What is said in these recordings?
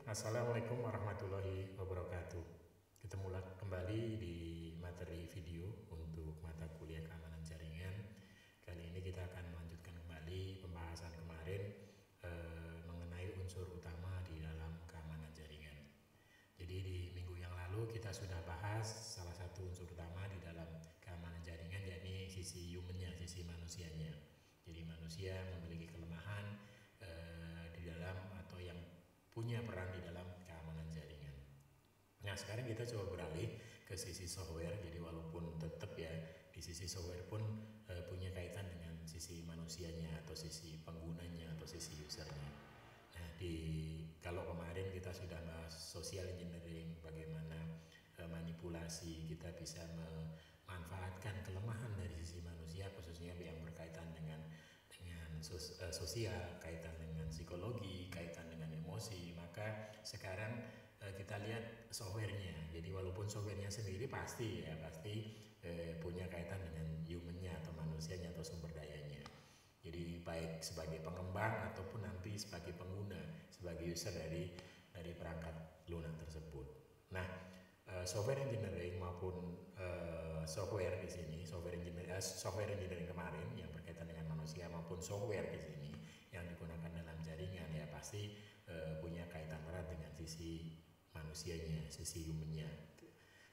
Assalamualaikum warahmatullahi wabarakatuh. Ketemu kembali di materi video untuk mata kuliah keamanan jaringan. Kali ini kita akan melanjutkan kembali pembahasan kemarin mengenai unsur utama di dalam keamanan jaringan. Jadi di minggu yang lalu kita sudah bahas salah satu unsur utama di dalam keamanan jaringan, yakni sisi humannya, sisi manusianya. Jadi manusia memiliki kelemahan di dalam atau yang punya peran di dalam keamanan jaringan. Nah, sekarang kita coba beralih ke sisi software. Jadi walaupun tetap ya di sisi software pun punya kaitan dengan sisi manusianya atau sisi penggunanya atau sisi usernya. Nah, kalau kemarin kita sudah bahas social engineering, bagaimana manipulasi kita bisa memanfaatkan kelemahan dari sisi manusia, khususnya yang berkaitan dengan sosial, kaitan dengan psikologi, kaitan dengan emosi. Maka sekarang kita lihat softwarenya. Jadi walaupun softwarenya sendiri pasti punya kaitan dengan humannya atau manusianya atau sumber dayanya. Jadi baik sebagai pengembang ataupun nanti sebagai pengguna, sebagai user dari perangkat lunak tersebut. Nah, software engineering maupun software di sini, software engineering kemarin yang berkaitan dengan manusia maupun software di sini yang digunakan dalam jaringan ya pasti punya kaitan erat dengan sisi manusianya, sisi humannya.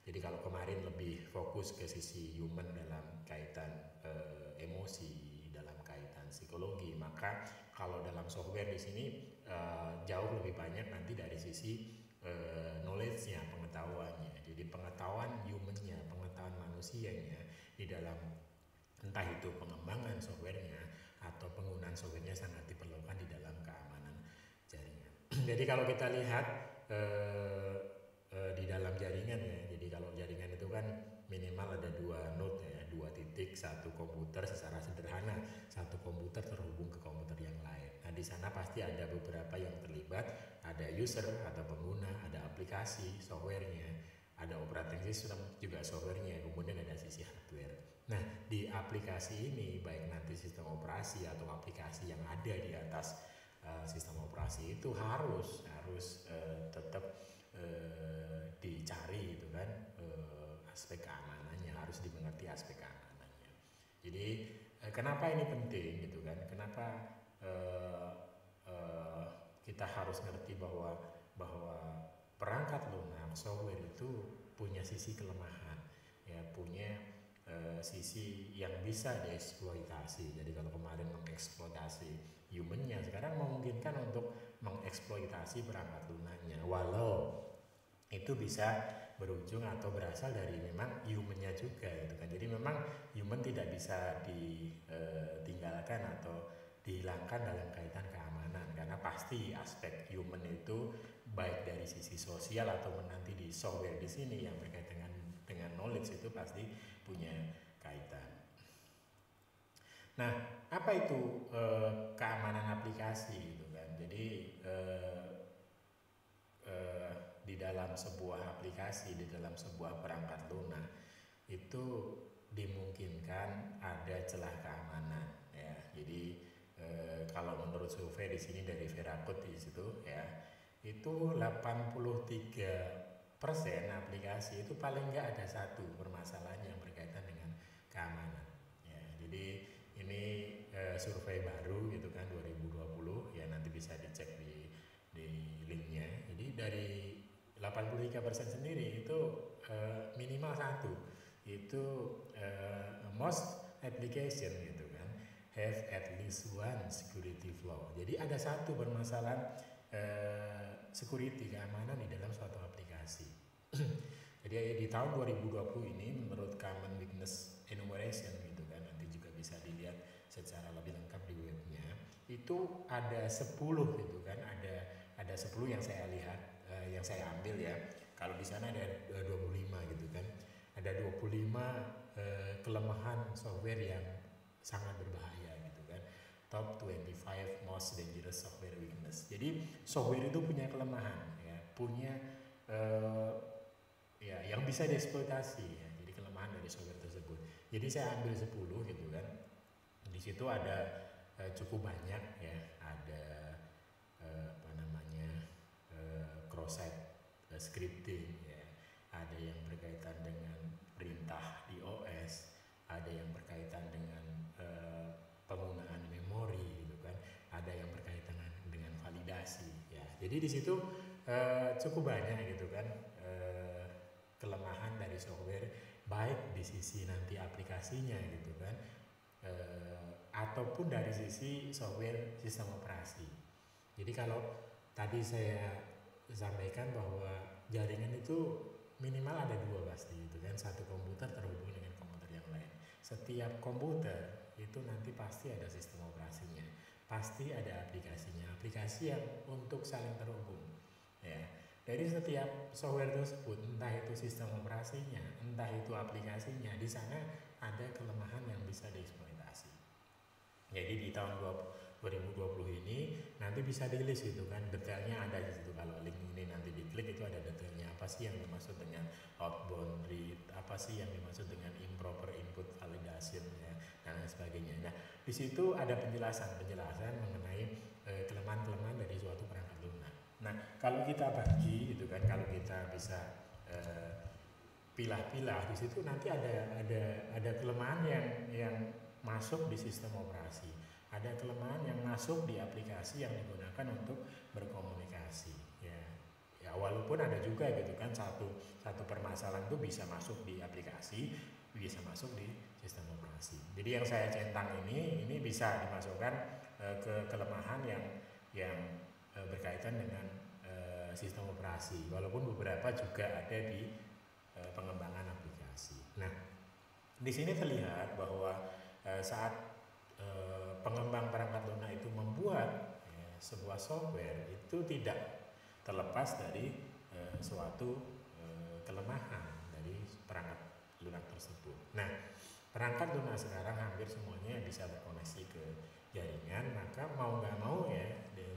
Jadi kalau kemarin lebih fokus ke sisi human dalam kaitan emosi, dalam kaitan psikologi, maka kalau dalam software di sini jauh lebih banyak nanti dari sisi knowledge-nya, pengetahuannya. Jadi pengetahuan human-nya, pengetahuan manusianya di dalam entah itu pengembangan softwarenya atau penggunaan softwarenya sangat diperlukan di dalam keamanan jaringan. Jadi kalau kita lihat di dalam jaringan ya, jadi kalau jaringan itu kan minimal ada 2 node ya, 2 titik, satu komputer secara sederhana, satu komputer terhubung ke komputer yang lain. Nah di sana pasti ada beberapa yang terlibat, ada user atau pengguna, ada aplikasi softwarenya, ada operating system juga softwarenya, kemudian ada sisi hardware. Nah di aplikasi ini baik nanti sistem operasi atau aplikasi yang ada di atas sistem operasi itu harus tetap dicari itu kan aspek keamanannya, harus dimengerti aspek keamanannya. Jadi kenapa ini penting gitu kan? Kenapa kita harus ngerti bahwa perangkat lunak software itu punya sisi kelemahan ya, punya sisi yang bisa dieksploitasi. Jadi kalau kemarin mengeksploitasi humannya, sekarang memungkinkan untuk mengeksploitasi perangkat lunaknya, walau itu bisa berujung atau berasal dari memang humannya juga gitu kan. Jadi memang human tidak bisa ditinggalkan atau dihilangkan dalam kaitan keamanan, karena pasti aspek human itu baik dari sisi sosial ataupun nanti di software di sini yang berkaitan dengan knowledge itu pasti punya kaitan. Nah, apa itu keamanan aplikasi gitu kan? Jadi di dalam sebuah aplikasi, di dalam sebuah perangkat lunak itu dimungkinkan ada celah keamanan ya. Jadi kalau menurut survei di sini dari Veracode di situ ya, itu 83% aplikasi itu paling nggak ada satu permasalahan yang berkaitan dengan keamanan ya. Jadi ini survei baru gitu kan 2020 ya, nanti bisa dicek di linknya. Jadi dari 83% sendiri itu minimal satu itu most application gitu kan have at least one security flaw. Jadi ada satu permasalahan security, keamanan di dalam suatu aplikasi. Jadi di tahun 2020 ini menurut Common Weakness Enumeration gitu kan, nanti juga bisa dilihat secara lebih lengkap di webnya, itu ada 10 gitu kan, ada 10 yang saya lihat, yang saya ambil ya. Kalau di sana ada 25 gitu kan, ada 25 kelemahan software yang sangat berbahaya gitu kan. Top 25 most dangerous software weakness. Jadi software itu punya kelemahan ya, punya ya yang bisa dieksploitasi ya. Jadi kelemahan dari software tersebut. Jadi saya ambil 10 gitu kan. Di situ ada cukup banyak ya, ada scripting, ya, ada yang berkaitan dengan perintah di OS, ada yang berkaitan dengan penggunaan memori gitu kan, ada yang berkaitan dengan validasi, ya. Jadi di situ cukup banyak gitu kan kelemahan dari software, baik di sisi nanti aplikasinya gitu kan, ataupun dari sisi software sistem operasi. Jadi kalau tadi saya sampaikan bahwa jaringan itu minimal ada dua pasti itu kan, satu komputer terhubung dengan komputer yang lain. Setiap komputer itu nanti pasti ada sistem operasinya, pasti ada aplikasinya, aplikasi yang untuk saling terhubung, ya. Dari setiap software tersebut, entah itu sistem operasinya, entah itu aplikasinya, di sana ada kelemahan yang bisa dieksploitasi. Jadi di tahun 2020 ini nanti bisa di-list gitu kan, detailnya ada di situ. Kalau link ini nanti diklik itu ada detailnya, apa sih yang dimaksud dengan outbound read, apa sih yang dimaksud dengan improper input validation, ya, dan lain sebagainya. Nah, di situ ada penjelasan mengenai kelemahan-kelemahan dari suatu perangkat lunak. Nah, kalau kita bagi itu kan, kalau kita bisa pilah-pilah di situ nanti ada kelemahan yang masuk di sistem operasi, ada kelemahan yang masuk di aplikasi yang digunakan untuk berkomunikasi, ya. Ya, walaupun ada juga gitu kan satu permasalahan itu bisa masuk di aplikasi, bisa masuk di sistem operasi. Jadi yang saya centang ini bisa dimasukkan ke kelemahan yang berkaitan dengan sistem operasi, walaupun beberapa juga ada di pengembangan aplikasi. Nah, di sini terlihat bahwa saat pengembang perangkat lunak itu membuat sebuah software, itu tidak terlepas dari suatu kelemahan dari perangkat lunak tersebut. Nah, perangkat lunak sekarang hampir semuanya bisa berkoneksi ke jaringan, maka mau nggak mau ya,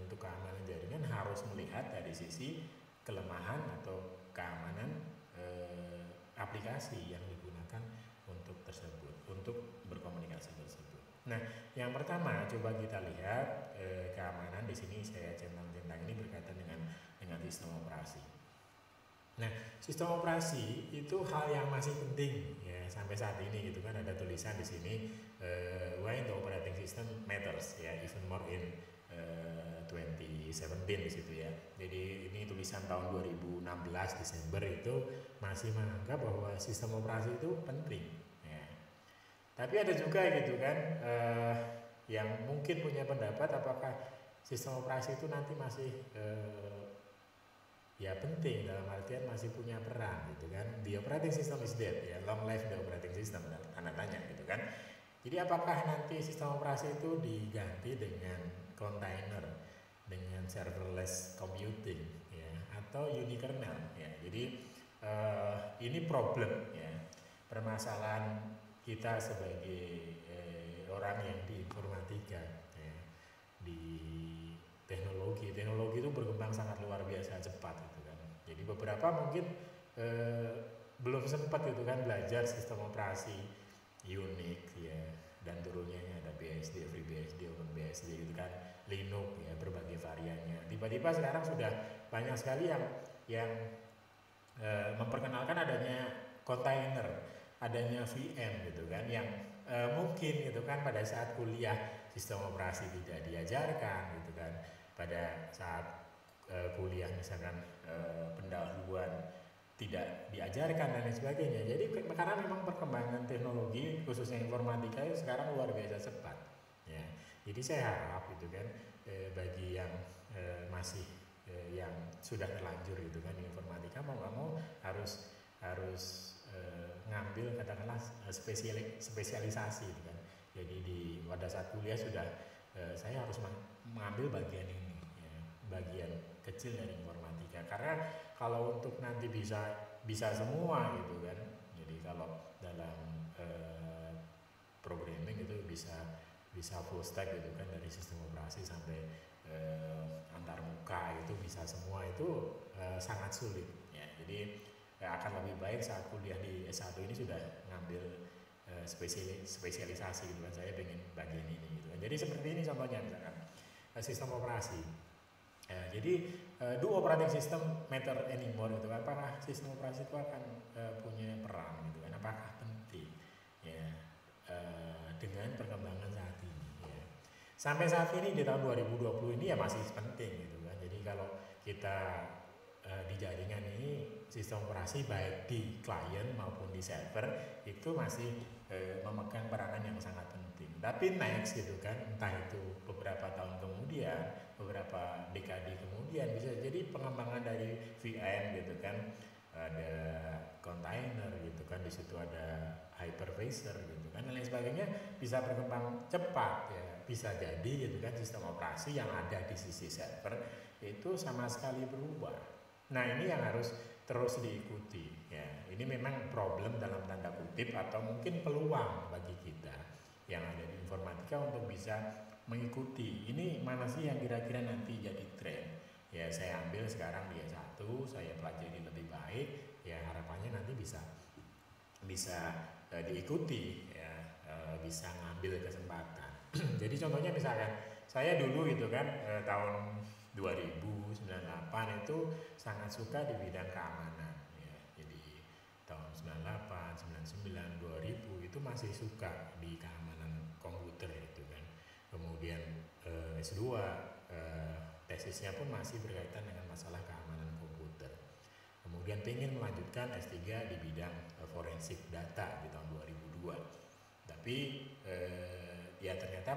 untuk keamanan jaringan harus melihat dari sisi kelemahan atau keamanan aplikasi yang digunakan untuk berkomunikasi tersebut. Nah, yang pertama coba kita lihat keamanan di sini saya centang-centang ini berkaitan dengan sistem operasi. Nah, sistem operasi itu hal yang masih penting ya sampai saat ini gitu kan, ada tulisan di sini why the operating system matters ya, even more in 2017 di situ ya. Jadi ini tulisan tahun 2016 Desember itu masih menganggap bahwa sistem operasi itu penting ya. Tapi ada juga gitu kan yang mungkin punya pendapat apakah sistem operasi itu nanti masih ya penting, dalam artian masih punya peran gitu kan. The operating system is dead ya, long live the operating system, tanda tanya gitu kan. Jadi apakah nanti sistem operasi itu diganti dengan container, dengan serverless computing ya, atau unikernel ya. Jadi ini problem ya, permasalahan kita sebagai orang yang di informatika ya, di teknologi itu berkembang sangat luar biasa cepat gitu kan. Jadi beberapa mungkin belum sempat gitu kan belajar sistem operasi Unix ya, dan turunnya ada BSD, FreeBSD, OpenBSD gitu kan, Linux ya, berbagai variannya. Tiba-tiba sekarang sudah banyak sekali yang memperkenalkan adanya kontainer, adanya VM gitu kan, yang mungkin gitu kan pada saat kuliah sistem operasi tidak diajarkan gitu kan, pada saat kuliah misalkan pendahuluan tidak diajarkan dan lain sebagainya. Jadi karena memang perkembangan teknologi khususnya informatika itu sekarang luar biasa cepat ya. Jadi saya harap gitu kan bagi yang masih yang sudah terlanjur gitu kan di informatika, mau nggak mau harus ngambil katakanlah spesialisasi gitu kan. Jadi pada saat kuliah sudah saya harus mengambil bagian ini ya, bagian kecil dari informatika, karena kalau untuk nanti bisa semua gitu kan. Jadi kalau dalam programming itu bisa full stack gitu kan, dari sistem operasi sampai antar muka itu bisa semua, itu sangat sulit ya. Jadi akan lebih baik saat kuliah di S1 ini sudah ngambil spesialisasi gitu kan, saya pengen bagian ini gitu kan. Jadi seperti ini contohnya misalkan sistem operasi. Jadi do operating system matter anymore gitu kan? Apakah sistem operasi itu akan punya peran gitu kan? Apakah penting ya dengan perkembangan saat ini ya. Sampai saat ini di tahun 2020 ini ya masih penting gitu kan. Jadi kalau kita di jaringan ini sistem operasi baik di klien maupun di server itu masih memegang peranan yang sangat penting. Tapi next gitu kan, entah itu beberapa tahun kemudian, beberapa dekade kemudian bisa jadi pengembangan dari VM gitu kan, ada container gitu kan, di situ ada hypervisor gitu kan, dan lain sebagainya bisa berkembang cepat ya. Bisa jadi gitu kan sistem operasi yang ada di sisi server itu sama sekali berubah. Nah ini yang harus terus diikuti ya. Ini memang problem dalam tanda kutip atau mungkin peluang bagi kita yang ada di informatika untuk bisa mengikuti ini mana sih yang kira-kira nanti jadi tren ya. Saya ambil sekarang di S1, saya pelajari lebih baik ya, harapannya nanti bisa diikuti ya, bisa ngambil kesempatan. Jadi contohnya misalkan saya dulu gitu kan tahun 2098 itu sangat suka di bidang keamanan ya. Jadi tahun 98, 99, 2000 itu masih suka di keamanan komputer itu kan. Kemudian S2 tesisnya pun masih berkaitan dengan masalah keamanan komputer. Kemudian pengen melanjutkan S3 di bidang forensik data di tahun 2002. Tapi ya ternyata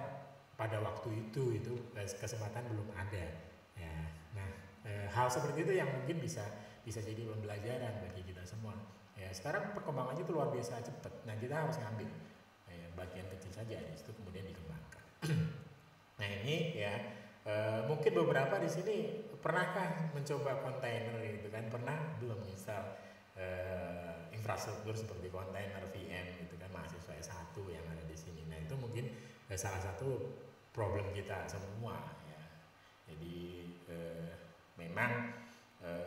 pada waktu itu kesempatan belum ada ya. Nah hal seperti itu yang mungkin bisa jadi pembelajaran bagi kita semua ya. Sekarang perkembangannya itu luar biasa cepat. Nah kita harus ngambil bagian kecil saja di situ kemudian dikembangkan. Nah ini ya mungkin beberapa di sini pernahkah mencoba kontainer gitu kan, pernah belum install infrastruktur seperti kontainer VM gitu kan, mahasiswa S1 yang ada di sini. Nah itu mungkin salah satu problem kita semua ya. Jadi memang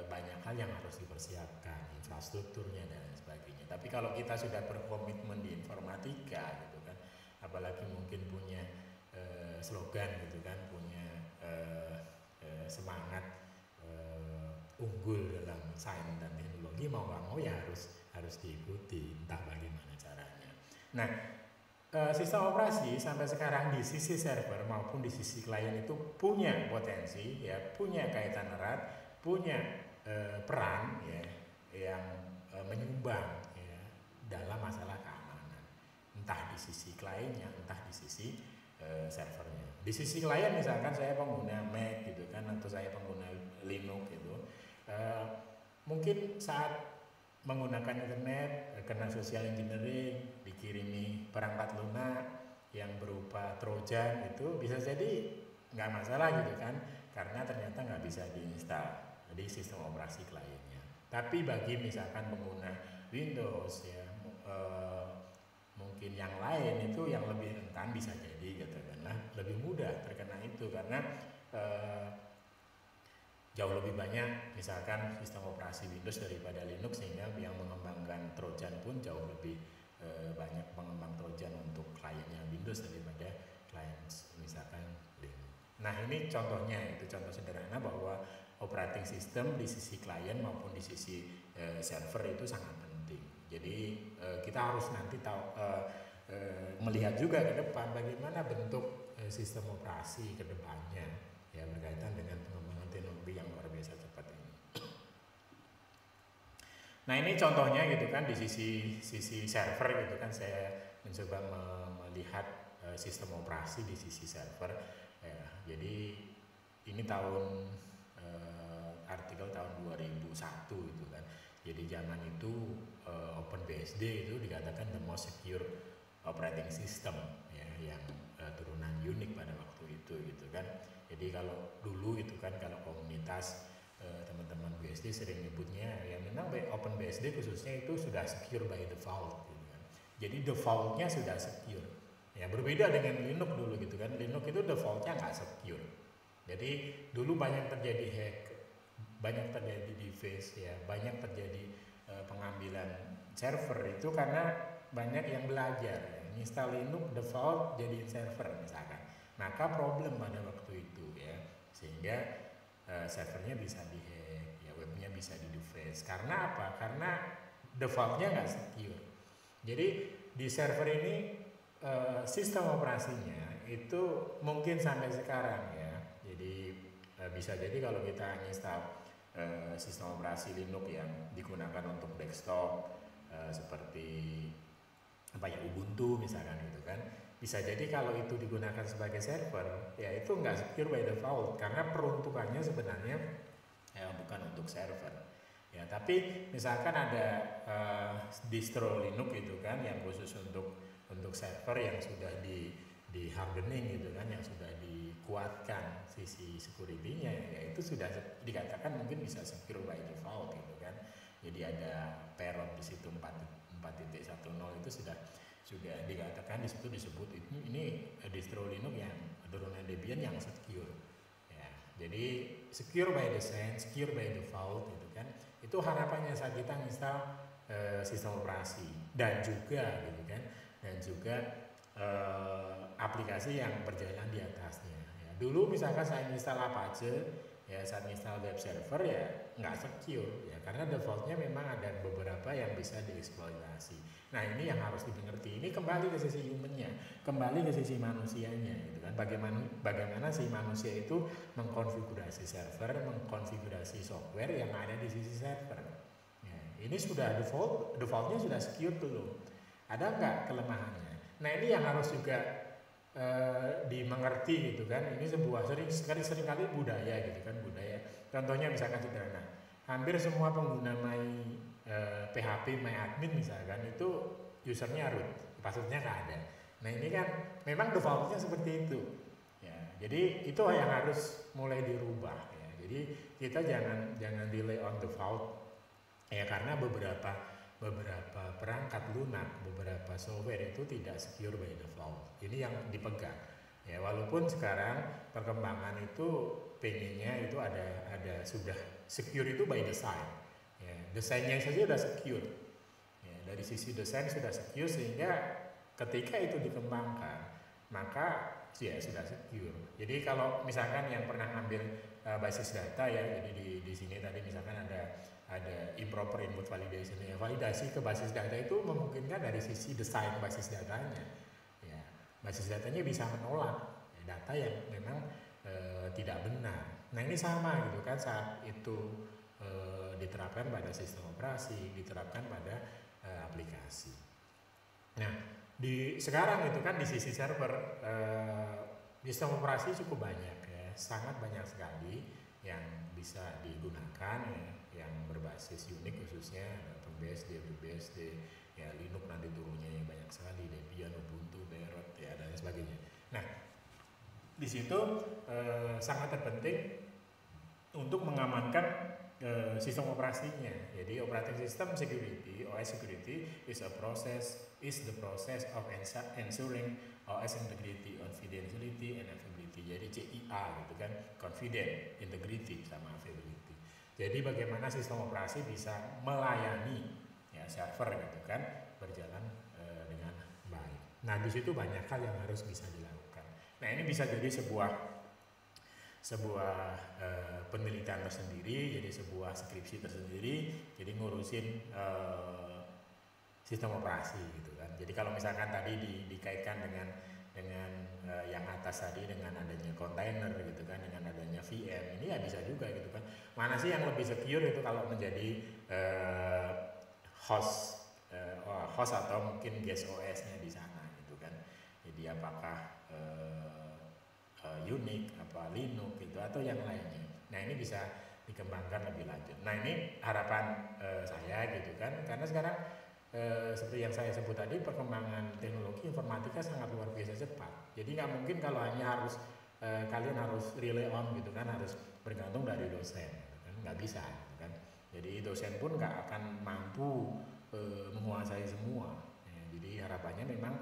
banyak hal yang harus dipersiapkan, infrastrukturnya dan sebagainya. Tapi kalau kita sudah berkomitmen di informatika gitu kan, apalagi mungkin punya slogan gitu kan, punya semangat unggul dalam sains dan teknologi, mau nggak mau ya harus diikuti entah bagaimana caranya. Nah sistem operasi sampai sekarang di sisi server maupun di sisi klien itu punya potensi ya, punya kaitan erat, punya peran ya yang menyumbang ya dalam masalah keamanan, entah di sisi kliennya, entah di sisi servernya. Di sisi klien misalkan saya pengguna Mac gitu kan, atau saya pengguna Linux gitu, mungkin saat menggunakan internet kena social engineering, dikirimi perangkat lunak yang berupa trojan, itu bisa jadi nggak masalah gitu kan, karena ternyata nggak bisa diinstal di sistem operasi kliennya. Tapi bagi misalkan pengguna Windows ya, mungkin yang lain itu yang lebih rentan bisa jadi gitu kan, lebih mudah terkena itu karena jauh lebih banyak misalkan sistem operasi Windows daripada Linux, sehingga yang mengembangkan Trojan pun jauh lebih banyak pengembang Trojan untuk kliennya Windows daripada klien misalkan Linux. Nah ini contohnya, itu contoh sederhana bahwa operating system di sisi klien maupun di sisi server itu sangat penting. Jadi kita harus nanti melihat juga ke depan bagaimana bentuk sistem operasi ke depannya ya, berkaitan dengan pengembangan teknologi yang luar biasa cepat ini. Nah ini contohnya gitu kan, di sisi server gitu kan, saya mencoba melihat sistem operasi di sisi server ya. Jadi ini artikel tahun 2001 itu kan. Jadi zaman itu OpenBSD itu dikatakan the most secure operating system ya, yang turunan Unix pada waktu itu gitu kan. Jadi kalau dulu itu kan, kalau komunitas teman-teman BSD sering nyebutnya ya, memang OpenBSD khususnya itu sudah secure by default gitu kan. Jadi defaultnya sudah secure ya, berbeda dengan Linux dulu gitu kan. Linux itu defaultnya nggak secure. Jadi dulu banyak terjadi hack, banyak terjadi device ya, banyak terjadi pengambilan server itu karena banyak yang belajar ya, install Linux default jadi server misalkan. Maka problem pada waktu itu ya, sehingga servernya bisa dihack, ya webnya bisa di-deface. Karena apa? Karena defaultnya nggak secure. Jadi di server ini sistem operasinya itu mungkin sampai sekarang ya. Jadi bisa jadi kalau kita install sistem operasi Linux yang digunakan untuk desktop seperti apa ya, Ubuntu misalkan gitu kan, bisa jadi kalau itu digunakan sebagai server ya itu nggak secure by default karena peruntukannya sebenarnya bukan untuk server ya. Tapi misalkan ada distro Linux gitu kan yang khusus untuk server yang sudah di hardening gitu kan, yang sudah dikuatkan sisi security-nya, ya itu sudah dikatakan mungkin bisa secure by default gitu kan. Jadi ada parent di situ 4.10 itu sudah dikatakan di situ, disebut ini distro Linux yang turunan Debian yang secure ya. Jadi secure by design, secure by default gitu kan. Itu harapannya saat kita install sistem operasi dan juga gitu kan, dan juga aplikasi yang berjalan di atasnya ya. Dulu misalkan saya install Apache ya, saat install web server ya nggak secure ya, karena defaultnya memang ada beberapa yang bisa dieksploitasi. Nah ini yang harus dimengerti. Ini kembali ke sisi humannya, kembali ke sisi manusianya gitu kan. Bagaimana si manusia itu mengkonfigurasi server, mengkonfigurasi software yang ada di sisi server ya. Ini sudah defaultnya sudah secure dulu, ada nggak kelemahannya? Nah ini yang harus juga dimengerti gitu kan. Ini sebuah seringkali budaya gitu kan, budaya. Contohnya misalkan sederhana, hampir semua pengguna PHP MyAdmin misalkan itu usernya root, passwordnya nggak ada. Nah ini kan memang defaultnya seperti itu ya. Jadi itu yang harus mulai dirubah ya. Jadi kita jangan rely on default ya, karena beberapa perangkat lunak, beberapa software itu tidak secure by default. Ini yang dipegang ya. Walaupun sekarang perkembangan itu pengennya itu ada sudah secure itu by design ya. Desainnya saja sudah secure ya. Dari sisi desain sudah secure sehingga ketika itu dikembangkan maka ya sudah secure. Jadi kalau misalkan yang pernah ambil basis data ya, jadi di sini tadi misalkan ada improper input validation ya, validasi ke basis data itu memungkinkan dari sisi desain basis datanya ya. Basis datanya bisa menolak ya, data yang memang tidak benar. Nah ini sama gitu kan, saat itu diterapkan pada sistem operasi, diterapkan pada aplikasi. Nah sekarang itu kan di sisi server sistem operasi cukup banyak ya, sangat banyak sekali yang bisa digunakan ya, yang berbasis Unix khususnya, FreeBSD, ya Linux nanti turunnya yang banyak sekali, Debian, Ubuntu, Barrett ya dan sebagainya. Nah di situ sangat terpenting untuk mengamankan sistem operasinya. Jadi operating system security, OS security is the process of ensuring OS integrity, confidentiality, and availability. Jadi CIA gitu kan, confident, integrity, sama availability. Jadi bagaimana sistem operasi bisa melayani ya server gitu kan, berjalan dengan baik. Nah di situ banyak hal yang harus bisa dilakukan. Nah ini bisa jadi sebuah penelitian tersendiri, jadi sebuah skripsi tersendiri, jadi ngurusin sistem operasi gitu kan. Jadi kalau misalkan tadi dikaitkan dengan yang atas tadi, dengan adanya kontainer gitu kan, dengan adanya VM, ini ya bisa juga gitu kan. Mana sih yang lebih secure itu kalau menjadi host atau mungkin guest OS-nya di sana gitu kan. Jadi apakah Unix, apa Linux gitu atau yang lainnya. Nah ini bisa dikembangkan lebih lanjut. Nah ini harapan saya gitu kan, karena sekarang seperti yang saya sebut tadi, perkembangan teknologi informatika sangat luar biasa cepat. Jadi nggak mungkin kalau hanya harus kalian harus rely on gitu kan, harus bergantung dari dosen gitu kan, nggak bisa gitu kan. Jadi dosen pun nggak akan mampu menguasai semua ya. Jadi harapannya memang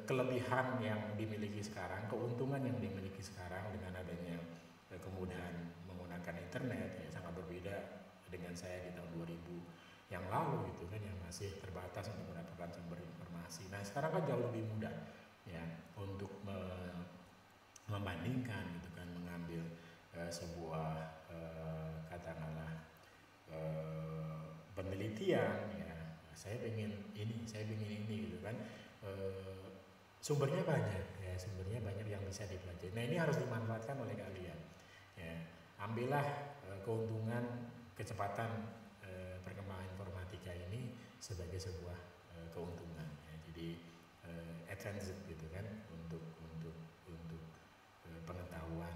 kelebihan yang dimiliki sekarang, keuntungan yang dimiliki sekarang dengan adanya kemudahan menggunakan internet ya, sangat berbeda dengan saya di tahun 2000 yang lalu gitu kan, yang masih terbatas untuk mendapatkan sumber informasi. Nah sekarang kan jauh lebih mudah ya untuk membandingkan gitu kan, mengambil sebuah katakanlah penelitian, ya saya pengen ini gitu kan, sumbernya banyak ya, sumbernya banyak yang bisa dipelajari. Nah ini harus dimanfaatkan oleh kalian ya. Ambillah keuntungan kecepatan perkembangan informatika ini sebagai sebuah keuntungan ya. Jadi advantage gitu kan, untuk pengetahuan,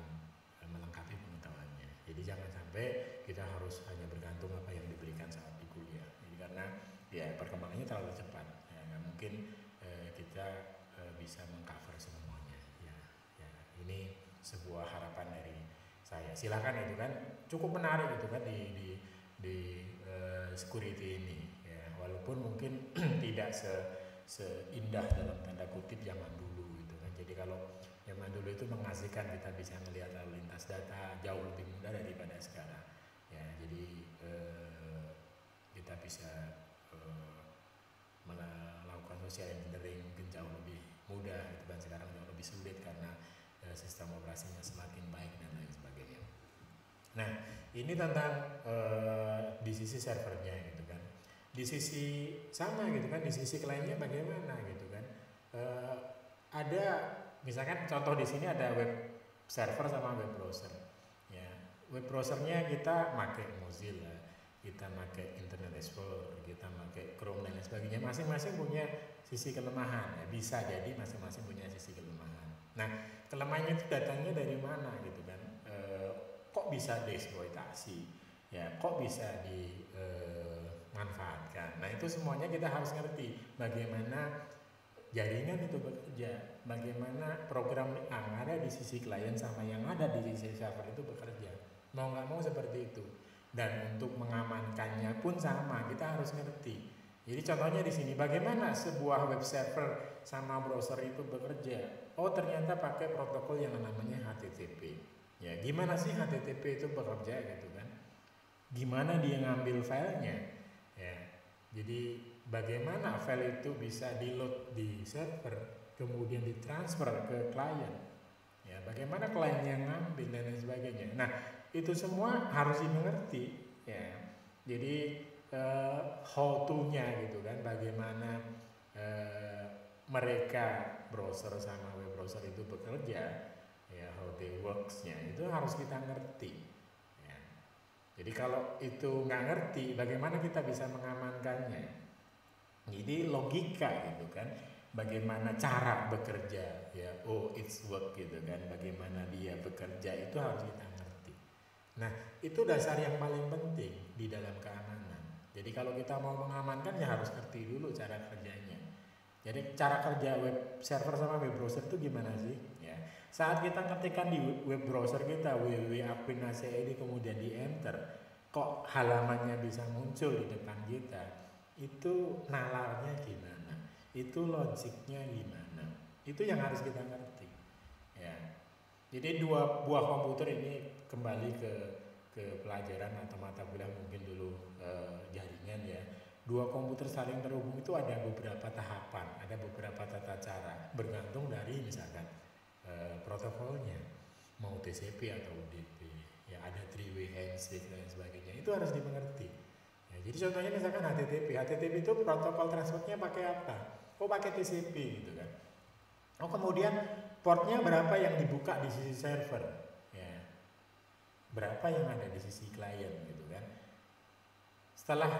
melengkapi pengetahuannya. Jadi jangan sampai kita harus hanya bergantung apa yang diberikan saat di kuliah. Jadi karena ya perkembangannya terlalu cepat ya, nggak mungkin kita bisa mengcover semuanya ya. Ini sebuah harapan dari saya. Silakan itu kan cukup menarik itu kan di security ini ya, walaupun mungkin tidak seindah dalam tanda kutip zaman dulu gitu kan. Jadi kalau zaman dulu itu mengasihkan, kita bisa melihat lalu lintas data jauh lebih mudah daripada sekarang ya. Jadi kita bisa melakukan social engineering mungkin jauh lebih mudah gitu kan. Sekarang jauh lebih sulit karena sistem operasinya semakin baik dan lain sebagainya. Nah ini tentang di sisi servernya gitu kan. Di sisi sama gitu kan, di sisi kliennya bagaimana gitu kan. Ada misalkan contoh di sini ada web server sama web browser. Ya, web browsernya kita pakai Mozilla, kita pakai Internet Explorer, kita pakai Chrome dan lain sebagainya. Masing-masing punya sisi kelemahan. Ya, bisa jadi masing-masing punya sisi kelemahan. Nah, kelemahannya itu datangnya dari mana gitu kan? Kok bisa dieksploitasi? Ya, kok bisa dimanfaatkan? Nah, itu semuanya kita harus ngerti bagaimana jaringan itu bekerja, bagaimana program yang ada di sisi klien sama yang ada di sisi server itu bekerja. Mau nggak mau seperti itu. Dan untuk mengamankannya pun sama, kita harus ngerti. Jadi contohnya di sini, bagaimana sebuah web server sama browser itu bekerja? Oh ternyata pakai protokol yang namanya HTTP. Ya gimana sih HTTP itu bekerja gitu kan? Gimana dia ngambil filenya? Ya, jadi bagaimana file itu bisa di-load di server, kemudian ditransfer ke klien. Ya, bagaimana klien yang ngambil dan lain sebagainya. Nah, itu semua harus dimengerti. Ya, jadi how to-nya gitu kan, bagaimana mereka browser sama web browser itu bekerja, ya how they works-nya itu harus kita ngerti. Ya. Jadi kalau itu nggak ngerti, bagaimana kita bisa mengamankannya? Jadi logika gitu kan, bagaimana cara bekerja ya, oh it's work gitu kan, bagaimana dia bekerja itu harus kita ngerti. Nah itu dasar yang paling penting di dalam keamanan. Jadi kalau kita mau mengamankan ya harus ngerti dulu cara kerjanya. Jadi cara kerja web server sama web browser itu gimana sih? Ya, saat kita ketikkan di web browser kita www.aquin.ac kemudian di enter, kok halamannya bisa muncul di depan kita? Itu nalarnya gimana? Itu logiknya gimana? Itu yang harus kita ngerti. Ya. Jadi dua buah komputer ini kembali ke pelajaran atau mata kuliah mungkin dulu jaringan ya. Dua komputer saling terhubung itu ada beberapa tahapan, ada beberapa tata cara, bergantung dari misalkan protokolnya, mau TCP atau UDP, ya ada three-way handshake dan sebagainya. Itu harus dimengerti. Ya, jadi contohnya misalkan HTTP itu protokol transportnya pakai apa? Oh pakai TCP gitu kan. Oh kemudian portnya berapa yang dibuka di sisi server? Ya, berapa yang ada di sisi klien gitu kan? Setelah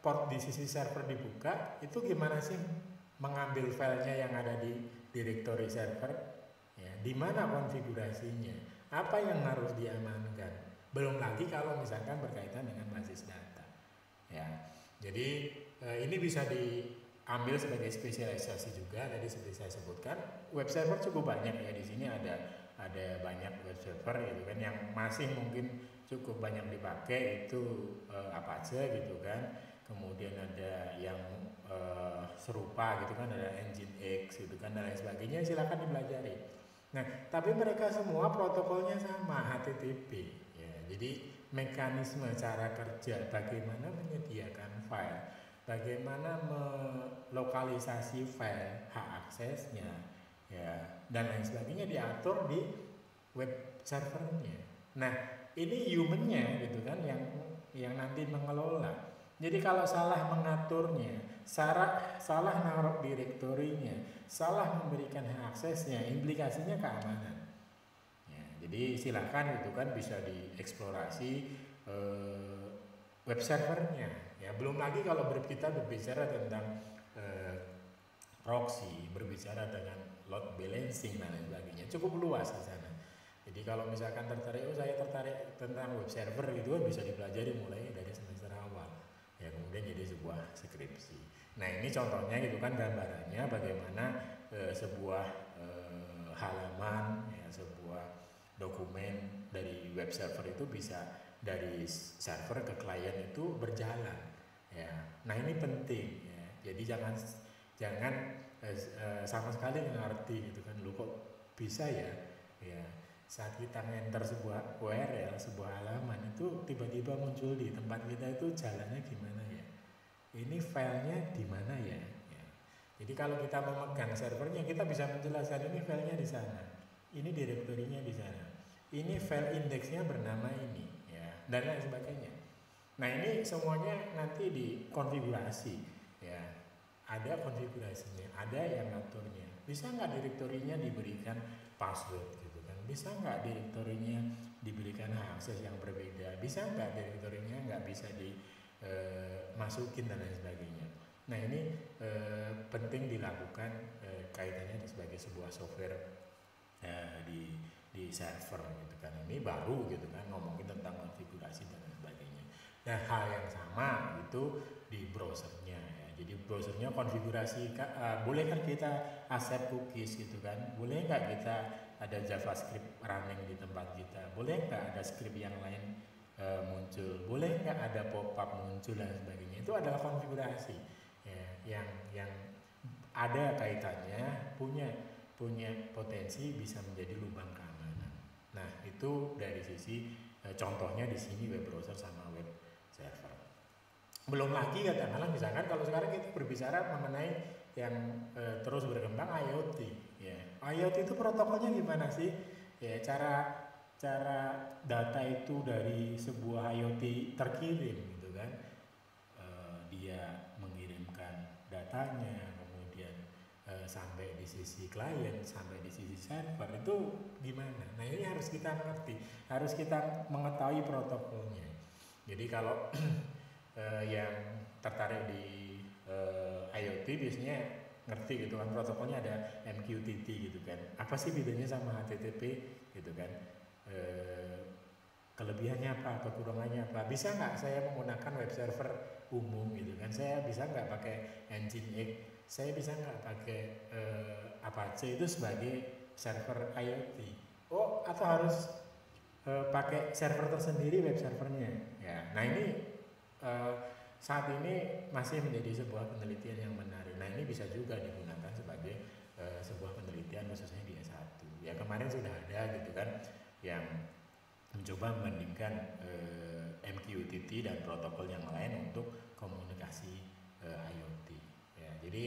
port di sisi server dibuka, itu gimana sih mengambil filenya yang ada di directory server? Ya, di mana konfigurasinya? Apa yang harus diamankan? Belum lagi kalau misalkan berkaitan dengan basis data. Ya, jadi ini bisa diambil sebagai spesialisasi juga. Tadi seperti saya sebutkan, web server cukup banyak ya. Di sini ada banyak web server gitu kan, yang masih mungkin cukup banyak dipakai itu Apache gitu kan. Kemudian ada yang serupa gitu kan, ada Nginx gitu kan dan lain sebagainya. Silakan dipelajari. Nah, tapi mereka semua protokolnya sama, HTTP. Ya, jadi mekanisme cara kerja, bagaimana menyediakan file, bagaimana melokalisasi file, hak aksesnya, ya dan lain sebagainya diatur di web servernya. Nah, ini humannya gitu kan yang nanti mengelola. Jadi kalau salah mengaturnya, salah naruh direktorinya, salah memberikan hak aksesnya, implikasinya keamanan. Ya, jadi silakan gitu kan bisa dieksplorasi web servernya. Ya, belum lagi kalau kita berbicara tentang proxy, berbicara dengan load balancing dan lain sebagainya, cukup luas di sana. Jadi kalau misalkan tertarik, saya tertarik tentang web server gitu kan bisa dipelajari mulai dari semester awal. Ya kemudian jadi sebuah skripsi. Nah ini contohnya gitu kan gambarannya bagaimana sebuah halaman, ya, sebuah dokumen dari web server itu bisa dari server ke klien itu berjalan. Ya, nah ini penting. Ya. Jadi jangan sama sekali ngerti gitu kan, lu kok bisa ya, ya saat kita enter sebuah URL, sebuah halaman itu tiba-tiba muncul di tempat kita itu jalannya gimana ya, ini filenya di mana ya, ya. Jadi kalau kita memegang servernya kita bisa menjelaskan ini filenya di sana, ini direktorinya di sana, ini file indeksnya bernama ini, ya, dan lain sebagainya. Nah ini semuanya nanti dikonfigurasi, ya. Ada konfigurasinya, ada yang ngaturnya. Bisa nggak direktorinya diberikan password gitu kan? Bisa nggak direktorinya diberikan hak akses yang berbeda? Bisa nggak direktorinya nggak bisa dimasukin dan lain sebagainya? Nah ini penting dilakukan kaitannya sebagai sebuah software di server gitu kan. Ini baru gitu kan ngomongin tentang konfigurasi dan lain sebagainya. Nah hal yang sama itu di browsernya. Jadi browsernya konfigurasi, boleh kan kita accept cookies gitu kan, boleh nggak kita ada JavaScript running di tempat kita, boleh nggak ada script yang lain muncul, boleh nggak ada pop-up muncul dan sebagainya. Itu adalah konfigurasi ya, yang ada kaitannya, punya potensi bisa menjadi lubang keamanan. Nah itu dari sisi contohnya di sini web browser sama web server. Belum lagi katakanlah misalkan kalau sekarang kita berbicara mengenai yang terus berkembang IoT, ya. IoT itu protokolnya gimana sih? Ya cara data itu dari sebuah IoT terkirim gitu kan, dia mengirimkan datanya, kemudian sampai di sisi klien, sampai di sisi server itu gimana? Nah ini harus kita mengerti, harus kita mengetahui protokolnya. Jadi kalau yang tertarik di IoT biasanya ngerti gitu kan, protokolnya ada MQTT gitu kan, apa sih bedanya sama HTTP gitu kan, kelebihannya apa, kekurangannya apa, bisa nggak saya menggunakan web server umum gitu kan, saya bisa nggak pakai Nginx, saya bisa nggak pakai Apache itu sebagai server IoT, oh atau harus pakai server tersendiri web servernya ya. Nah ini saat ini masih menjadi sebuah penelitian yang menarik. Nah ini bisa juga digunakan sebagai sebuah penelitian khususnya di S1. Ya kemarin sudah ada gitu kan yang mencoba membandingkan MQTT dan protokol yang lain untuk komunikasi IoT. Ya, jadi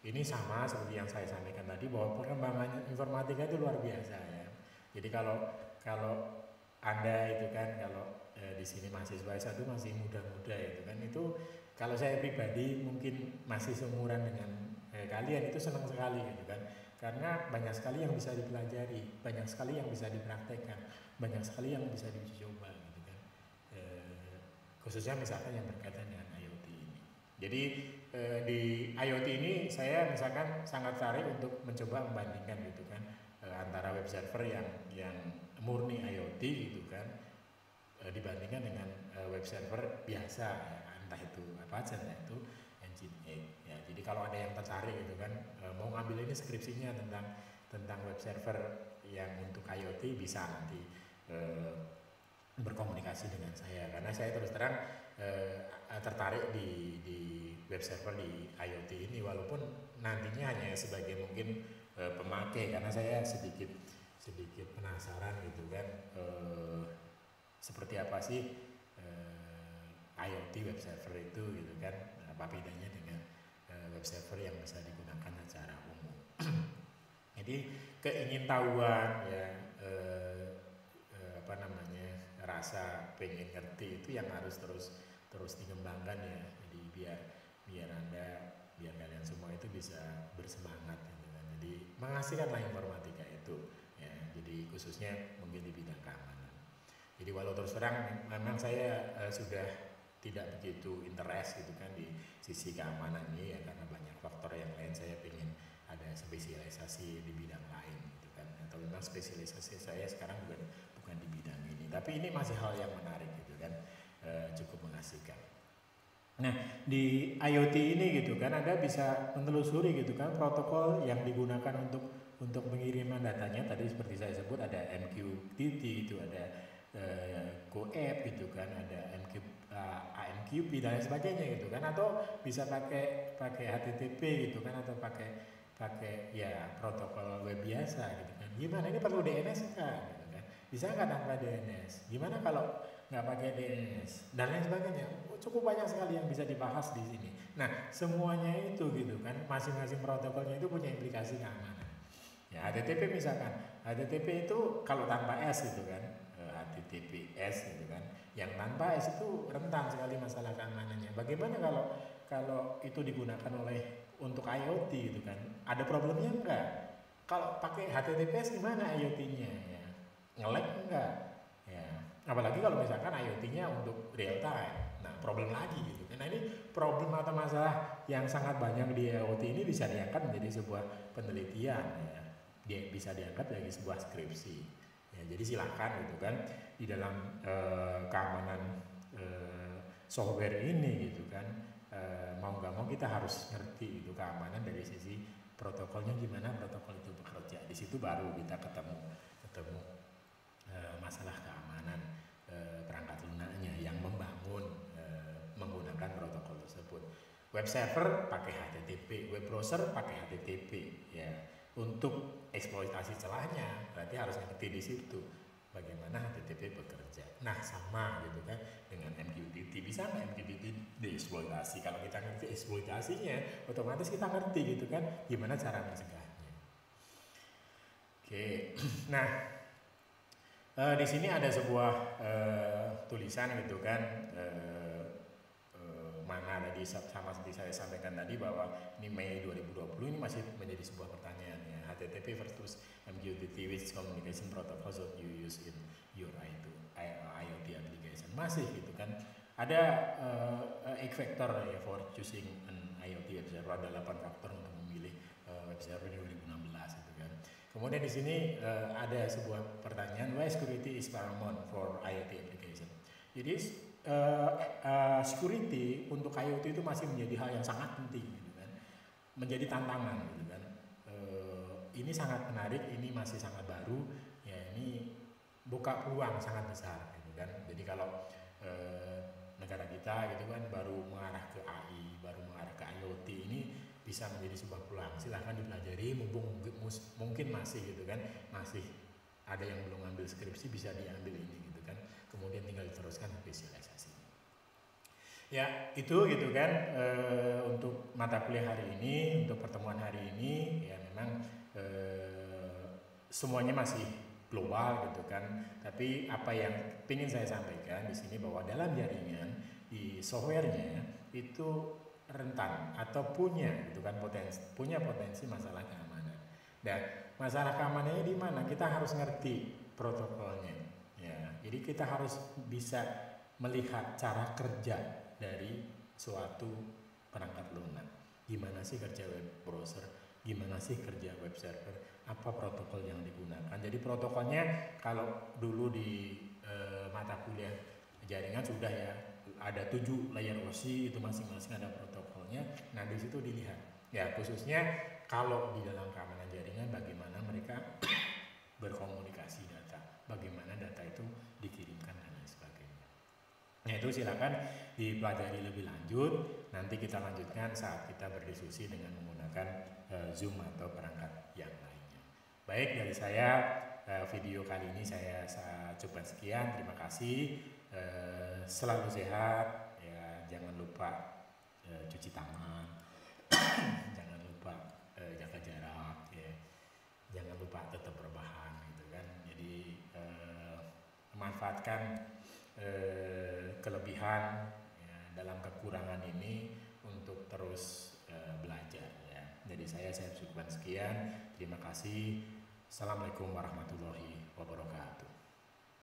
ini sama seperti yang saya sampaikan tadi bahwa perkembangan informatika itu luar biasa ya. Jadi kalau Anda itu kan kalau di sini mahasiswa S1 masih muda-muda itu kan, itu kalau saya pribadi mungkin masih seumuran dengan kalian itu senang sekali gitu kan, karena banyak sekali yang bisa dipelajari, banyak sekali yang bisa dipraktekkan, banyak sekali yang bisa diuji coba gitu kan, khususnya misalkan yang berkaitan dengan IoT ini. Jadi di IoT ini saya misalkan sangat tertarik untuk mencoba membandingkan gitu kan antara web server yang murni IoT gitu kan dibandingkan dengan web server biasa ya, entah itu apa aja, entah itu Nginx ya. Jadi kalau ada yang tertarik gitu kan mau ngambil ini skripsinya tentang web server yang untuk IoT, bisa nanti berkomunikasi dengan saya, karena saya terus terang tertarik di web server di IoT ini, walaupun nantinya hanya sebagai mungkin pemakai, karena saya sedikit penasaran gitu kan seperti apa sih IoT web server itu gitu kan, apa bedanya dengan web server yang bisa digunakan secara umum. Jadi keingintahuan ya apa namanya rasa pengen ngerti itu yang harus terus dikembangkan ya. Jadi biar kalian semua itu bisa bersemangat gitu kan. Jadi mengasihkanlah informatika itu ya. Jadi khususnya mungkin di bidang keamanan. Jadi walau terus terang memang saya sudah tidak begitu interest gitu kan di sisi keamanan ini ya, karena banyak faktor yang lain. Saya ingin ada spesialisasi di bidang lain gitu kan, atau memang spesialisasi saya sekarang bukan di bidang ini, tapi ini masih hal yang menarik gitu kan, cukup mengasihkan. Nah di IoT ini gitu kan Anda bisa menelusuri gitu kan protokol yang digunakan untuk pengiriman datanya. Tadi seperti saya sebut ada MQTT itu, ada GoApp gitu kan, ada AMQP dan sebagainya gitu kan, atau bisa pakai HTTP gitu kan, atau pakai ya protokol web biasa gitu kan. Gimana ini perlu DNS enggak gitu kan? Bisa nggak tanpa DNS? Gimana kalau nggak pakai DNS dan lain sebagainya? Cukup banyak sekali yang bisa dibahas di sini. Nah semuanya itu gitu kan, masing-masing protokolnya itu punya implikasi keamanan. Ya HTTP misalkan, HTTP itu kalau tanpa S gitu kan, HTTPS gitu kan, yang tanpa S itu rentan sekali masalah keamanannya. Bagaimana kalau itu digunakan untuk IoT gitu kan, ada problemnya enggak? Kalau pakai HTTPS gimana IoT-nya ya? Nge-lag enggak? Ya, apalagi kalau misalkan IoT-nya untuk real time. Nah, problem lagi gitu kan. Nah, ini problem atau masalah yang sangat banyak di IoT ini bisa diangkat menjadi sebuah penelitian ya. Dia bisa diangkat sebagai sebuah skripsi. Ya, jadi silakan gitu kan di dalam keamanan software ini gitu kan, mau nggak mau kita harus ngerti itu keamanan dari sisi protokolnya, gimana protokol itu bekerja. Di situ baru kita ketemu masalah keamanan perangkat lunaknya yang membangun menggunakan protokol tersebut. Web server pakai HTTP, web browser pakai HTTP ya. Untuk eksploitasi celahnya berarti harus ngerti di situ bagaimana HTTP bekerja. Nah sama gitu kan dengan MQTT, bisa nggak MQTT dieksploitasi? Kalau kita ngerti eksploitasinya, otomatis kita ngerti gitu kan gimana cara mencegahnya. Oke, nah di sini ada sebuah tulisan gitu kan, mana tadi sama seperti saya sampaikan tadi bahwa ini Mei 2020 ini masih menjadi sebuah pertanyaan ya. HTTP versus MQTT, which communication protocols that you use in your IoT application, masih gitu kan. Ada 8 factor ya for choosing an IoT web server, ada 8 faktor untuk memilih web server 2016 gitu kan. Kemudian di sini ada sebuah pertanyaan, why security is paramount for IoT application. Jadi security untuk IoT itu masih menjadi hal yang sangat penting gitu kan, menjadi tantangan gitu kan. Ini sangat menarik, ini masih sangat baru ya, ini buka peluang sangat besar gitu kan. Jadi kalau negara kita gitu kan baru mengarah ke AI, baru mengarah ke IoT, ini bisa menjadi sebuah peluang. Silahkan dipelajari, mumpung mungkin masih gitu kan, masih ada yang belum ambil skripsi, bisa diambil ini gitu kan, kemudian tinggal diteruskan spesialisasi. Ya itu gitu kan untuk mata kuliah hari ini, untuk pertemuan hari ini ya memang semuanya masih global gitu kan. Tapi apa yang ingin saya sampaikan di sini bahwa dalam jaringan di softwarenya itu rentan atau punya gitu kan potensi masalah keamanan. Dan masalah keamanannya di mana? Kita harus ngerti protokolnya. Ya, jadi kita harus bisa melihat cara kerja dari suatu perangkat lunak. Gimana sih kerja web browser? Gimana sih kerja web server? Apa protokol yang digunakan? Jadi protokolnya kalau dulu di mata kuliah jaringan sudah ya, ada 7 layer OSI, itu masing-masing ada protokolnya. Nah di situ dilihat ya, khususnya kalau di dalam keamanan jaringan bagaimana mereka berkomunikasi data, bagaimana data itu dikirimkan dan lain sebagainya. Nah itu silakan dipelajari lebih lanjut. Nanti kita lanjutkan saat kita berdiskusi dengan menggunakan Zoom atau perangkat yang lainnya. Baik, dari saya video kali ini saya coba sekian. Terima kasih. Selalu sehat ya, jangan lupa cuci tangan, jangan lupa jaga jarak ya, jangan lupa tetap berbahan gitu kan. Jadi manfaatkan kelebihan ya, dalam kekurangan ini untuk terus belajar ya. Jadi saya cukupkan sekian. Terima kasih. Assalamualaikum warahmatullahi wabarakatuh.